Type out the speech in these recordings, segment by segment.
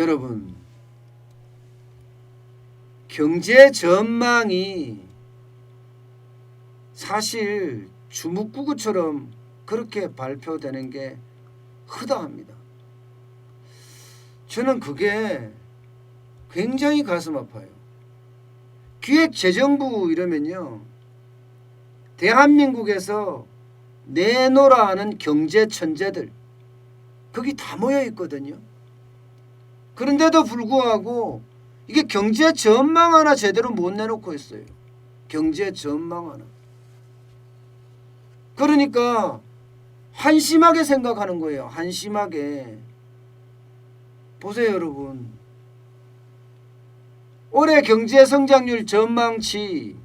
여러분, 경제 전망이 사실 주묵구구처럼 그렇게 발표되는 게 허다합니다. 저는 그게 굉장히 가슴 아파요. 기획재정부 이러면요, 대한민국에서 내노라 하는 경제 천재들 거기 다 모여 있거든요. 그런데도 불구하고 이게 경제 전망 하나 제대로 못 내놓고 있어요. 경제 전망 하나. 그러니까 한심하게 생각하는 거예요. 한심하게. 보세요, 여러분. 올해 경제 성장률 전망치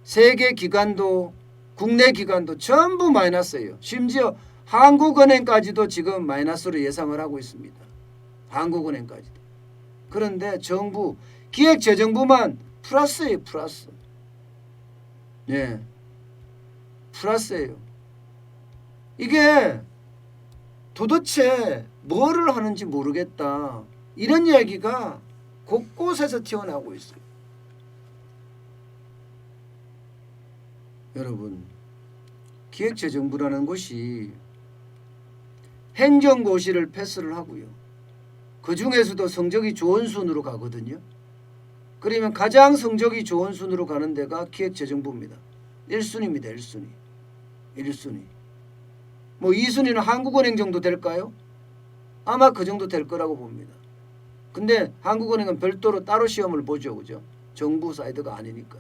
세계 기관도 국내 기관도 전부 마이너스예요. 심지어 한국은행까지도 지금 마이너스로 예상을 하고 있습니다. 한국은행까지도. 그런데 정부 기획재정부만 플러스예요. 플러스. 예, 플러스예요. 이게 도대체 뭐를 하는지 모르겠다, 이런 이야기가 곳곳에서 튀어나오고 있어요. 여러분, 기획재정부라는 곳이 행정고시를 패스를 하고요, 그 중에서도 성적이 좋은 순으로 가거든요. 그러면 가장 성적이 좋은 순으로 가는 데가 기획재정부입니다. 1순위입니다. 1순위. 1순위. 뭐 2순위는 한국은행 정도 될까요? 아마 그 정도 될 거라고 봅니다. 근데 한국은행은 별도로 따로 시험을 보죠. 그죠? 정부 사이드가 아니니까.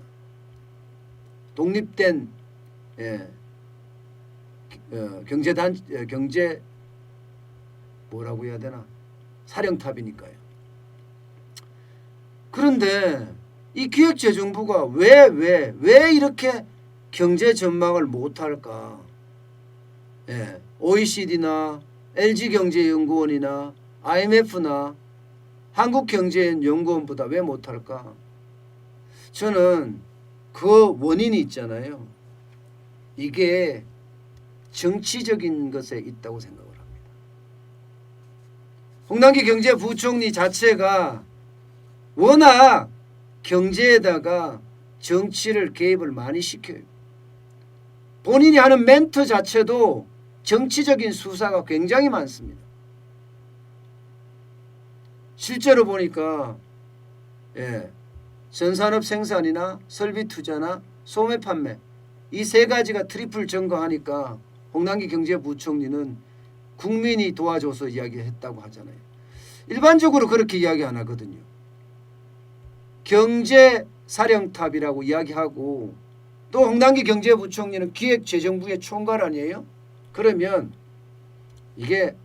독립된 경제 뭐라고 해야 되나? 사령탑이니까요. 그런데 이 기획재정부가 왜 이렇게 경제 전망을 못할까? OECD나 LG경제연구원이나 IMF나 한국경제연구원보다 왜 못할까? 저는 그 원인이 있잖아요. 이게 정치적인 것에 있다고 생각을 합니다. 홍남기 경제부총리 자체가 워낙 경제에다가 정치를 개입을 많이 시켜요. 본인이 하는 멘트 자체도 정치적인 수사가 굉장히 많습니다. 실제로 보니까 전산업 생산이나 설비 투자나 소매 판매 이 세 가지가 트리플 증가하니까 홍남기 경제부총리는 국민이 도와줘서 이야기했다고 하잖아요. 일반적으로 그렇게 이야기 안 하거든요. 경제사령탑이라고 이야기하고, 또 홍남기 경제부총리는 기획재정부의 총괄 아니에요? 그러면 이게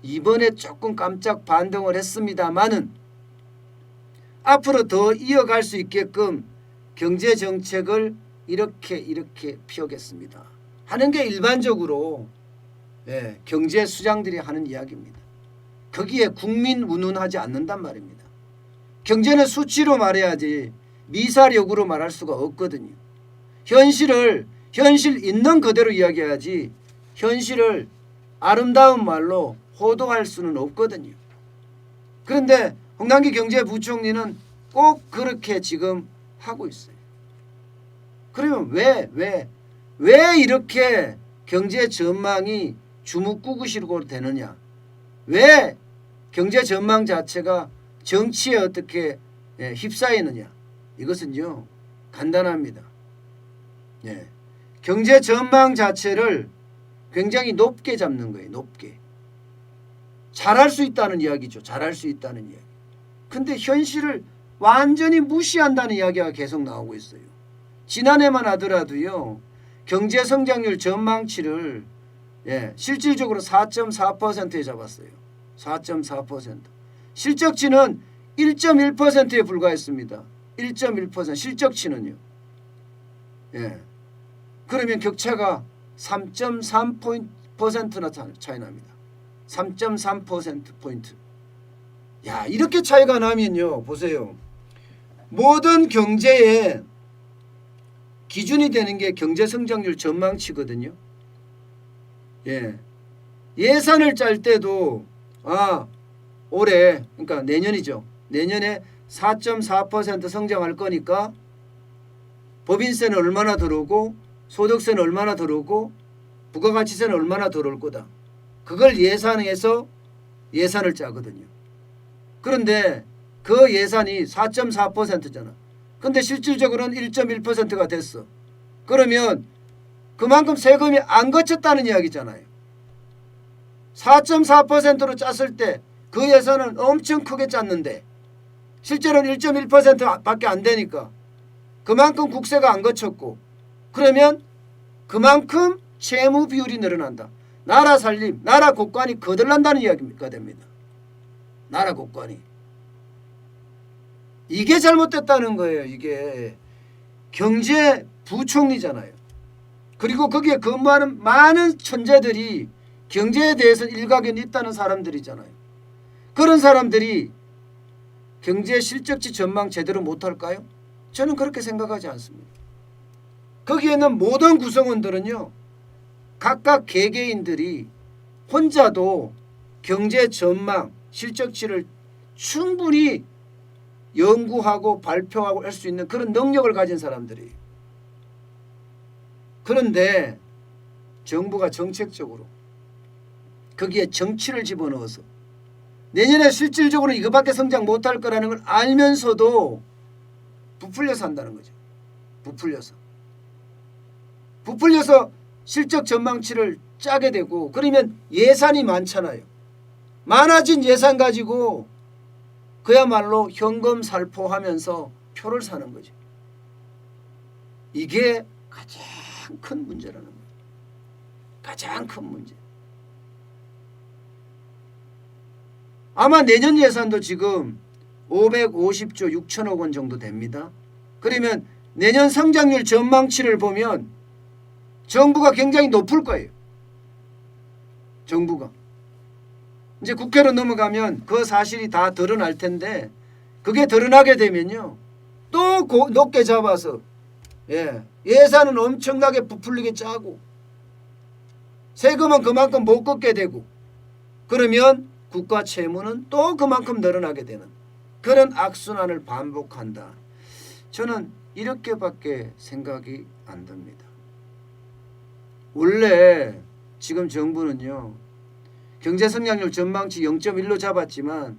이번에 조금 깜짝 반등을 했습니다마는 앞으로 더 이어갈 수 있게끔 경제정책을 이렇게 피우겠습니다 하는 게 일반적으로 경제수장들이 하는 이야기입니다. 거기에 국민 운운하지 않는단 말입니다. 경제는 수치로 말해야지 미사력으로 말할 수가 없거든요. 현실 있는 그대로 이야기해야지 현실을 아름다운 말로 호도할 수는 없거든요. 그런데 홍남기 경제부총리는 꼭 그렇게 지금 하고 있어요. 그러면 왜 이렇게 경제 전망이 주묵구구식으로 되느냐? 왜 경제 전망 자체가 정치에 어떻게 휩싸이느냐? 이것은요, 간단합니다. 경제 전망 자체를 굉장히 높게 잡는 거예요. 높게. 잘할 수 있다는 이야기죠. 잘할 수 있다는 이야기. 근데 현실을 완전히 무시한다는 이야기가 계속 나오고 있어요. 지난해만 하더라도요, 경제 성장률 전망치를 실질적으로 4.4%에 잡았어요. 4.4%. 실적치는 1.1%에 불과했습니다. 1.1%. 실적치는요. 그러면 격차가 3.3%나 차이 납니다. 3.3%포인트. 야, 이렇게 차이가 나면요, 보세요. 모든 경제의 기준이 되는 게 경제 성장률 전망치거든요. 예산을 짤 때도 올해 그러니까 내년이죠. 내년에 4.4% 성장할 거니까 법인세는 얼마나 들어오고 소득세는 얼마나 들어오고 부가가치세는 얼마나 들어올 거다. 그걸 예산해서 예산을 짜거든요. 그런데 그 예산이 4.4%잖아. 근데 실질적으로는 1.1%가 됐어. 그러면 그만큼 세금이 안 거쳤다는 이야기잖아요. 4.4%로 짰을 때 그 예산은 엄청 크게 짰는데 실제로는 1.1%밖에 안 되니까 그만큼 국세가 안 거쳤고 그러면 그만큼 채무 비율이 늘어난다. 나라 살림, 나라 곳간이 거들난다는 이야기가 됩니다. 나라 곳간이. 이게 잘못됐다는 거예요. 이게 경제부총리잖아요. 그리고 거기에 근무하는 많은 천재들이 경제에 대해서 일가견이 있다는 사람들이잖아요. 그런 사람들이 경제 실적지 전망 제대로 못할까요? 저는 그렇게 생각하지 않습니다. 거기에는 모든 구성원들은요. 각각 개개인들이 혼자도 경제 전망, 실적치를 충분히 연구하고 발표하고 할 수 있는 그런 능력을 가진 사람들이에요. 그런데 정부가 정책적으로 거기에 정치를 집어넣어서 내년에 실질적으로 이거밖에 성장 못할 거라는 걸 알면서도 부풀려서 한다는 거죠. 부풀려서 실적 전망치를 짜게 되고 그러면 예산이 많잖아요. 많아진 예산 가지고 그야말로 현금 살포하면서 표를 사는 거죠. 이게 가장 큰 문제라는 거예요. 가장 큰 문제. 아마 내년 예산도 지금 550조 6천억 원 정도 됩니다. 그러면 내년 성장률 전망치를 보면 정부가 굉장히 높을 거예요. 정부가. 이제 국회로 넘어가면 그 사실이 다 드러날 텐데 그게 드러나게 되면요. 또 높게 잡아서 예산은 엄청나게 부풀리게 짜고 세금은 그만큼 못 걷게 되고 그러면 국가 채무는 또 그만큼 늘어나게 되는 그런 악순환을 반복한다. 저는 이렇게밖에 생각이 안 듭니다. 원래 지금 정부는요. 경제성장률 전망치 0.1로 잡았지만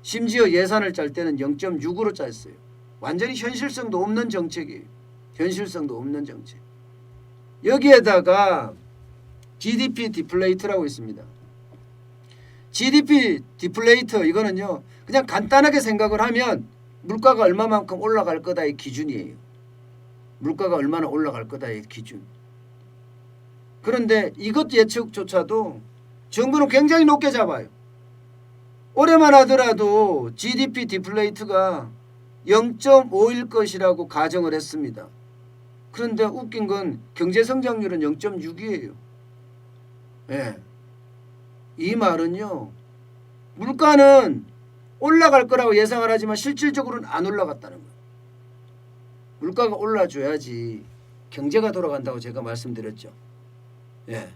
심지어 예산을 짤 때는 0.6으로 짰어요. 완전히 현실성도 없는 정책이에요. 현실성도 없는 정책. 여기에다가 GDP 디플레이트라고 있습니다. GDP 디플레이트 이거는요. 그냥 간단하게 생각을 하면 물가가 얼마만큼 올라갈 거다의 기준이에요. 물가가 얼마나 올라갈 거다의 기준. 그런데 이것 예측조차도 정부는 굉장히 높게 잡아요. 올해만 하더라도 GDP 디플레이트가 0.5일 것이라고 가정을 했습니다. 그런데 웃긴 건 경제성장률은 0.6이에요. 예. 이 말은요. 물가는 올라갈 거라고 예상을 하지만 실질적으로는 안 올라갔다는 거예요. 물가가 올라줘야지 경제가 돌아간다고 제가 말씀드렸죠. 예.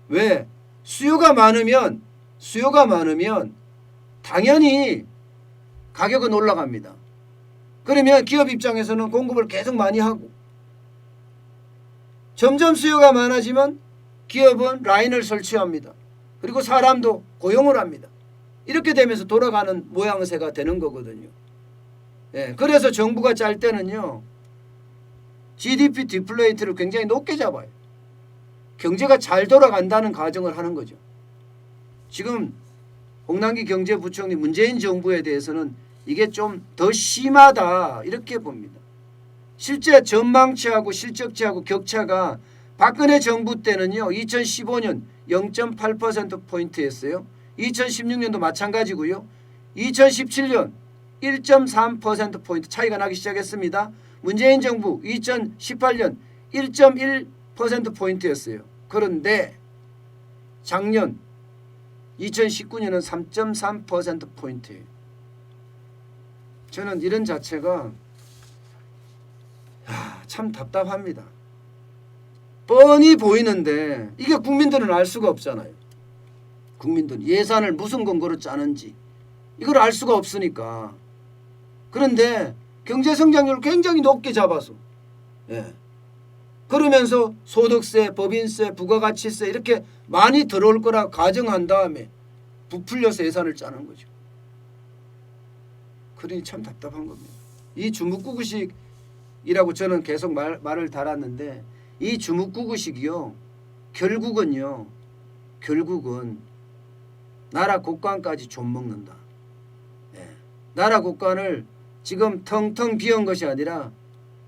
왜? 수요가 많으면 당연히 가격은 올라갑니다. 그러면 기업 입장에서는 공급을 계속 많이 하고 점점 수요가 많아지면 기업은 라인을 설치합니다. 그리고 사람도 고용을 합니다. 이렇게 되면서 돌아가는 모양새가 되는 거거든요. 예, 그래서 정부가 짤 때는요. GDP 디플레이트를 굉장히 높게 잡아요. 경제가 잘 돌아간다는 가정을 하는 거죠. 지금 홍남기 경제부총리 문재인 정부에 대해서는 이게 좀 더 심하다 이렇게 봅니다. 실제 전망치하고 실적치하고 격차가 박근혜 정부 때는요. 2015년 0.8%포인트였어요. 2016년도 마찬가지고요. 2017년 1.3%포인트 차이가 나기 시작했습니다. 문재인 정부 2018년 1.1%포인트였어요. 그런데 작년 2019년은 3.3%포인트예요. 저는 이런 자체가 참 답답합니다. 뻔히 보이는데 이게 국민들은 알 수가 없잖아요. 국민들 예산을 무슨 근거로 짜는지 이걸 알 수가 없으니까. 그런데 경제 성장률을 굉장히 높게 잡아서 그러면서 소득세, 법인세, 부가가치세 이렇게 많이 들어올 거라 가정한 다음에 부풀려서 예산을 짜는 거죠. 그러니 참 답답한 겁니다. 이 주묵구구식이라고 저는 계속 말을 달았는데 이 주묵구구식이요. 결국은 나라 국간까지 좀먹는다. 나라 국간을 지금 텅텅 비운 것이 아니라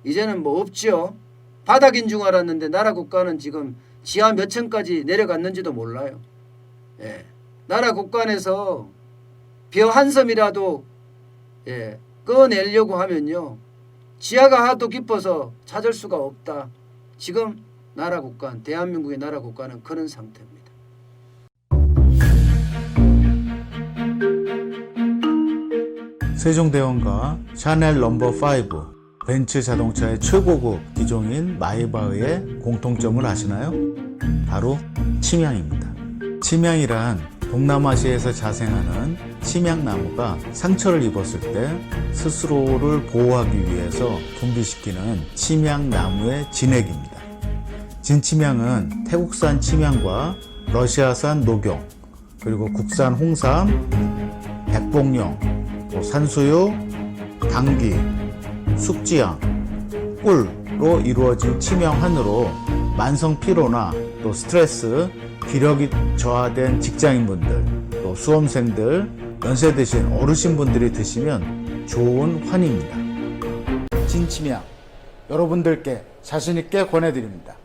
이제는 뭐 없죠. 바닥인 줄 알았는데 나라 국간은 지금 지하 몇 층까지 내려갔는지도 몰라요. 나라 국간에서 벼 한 섬이라도 꺼내려고 하면요. 지하가 하도 깊어서 찾을 수가 없다. 지금 나라 국간, 대한민국의 나라 국간은 그런 상태입니다. 세종대왕과 샤넬 넘버5, 벤츠 자동차의 최고급 기종인 마이바흐의 공통점을 아시나요? 바로 침향입니다. 침향이란 동남아시아에서 자생하는 침향나무가 상처를 입었을 때 스스로를 보호하기 위해서 분비시키는 침향나무의 진액입니다. 진침향은 태국산 침향과 러시아산 녹용, 그리고 국산 홍삼, 백봉령, 또 산수유, 당귀, 숙지향, 꿀로 이루어진 침향환으로 만성 피로나 또 스트레스, 기력이 저하된 직장인분들, 또 수험생들, 연세 드신 어르신분들이 드시면 좋은 환입니다. 진침향 여러분들께 자신있게 권해드립니다.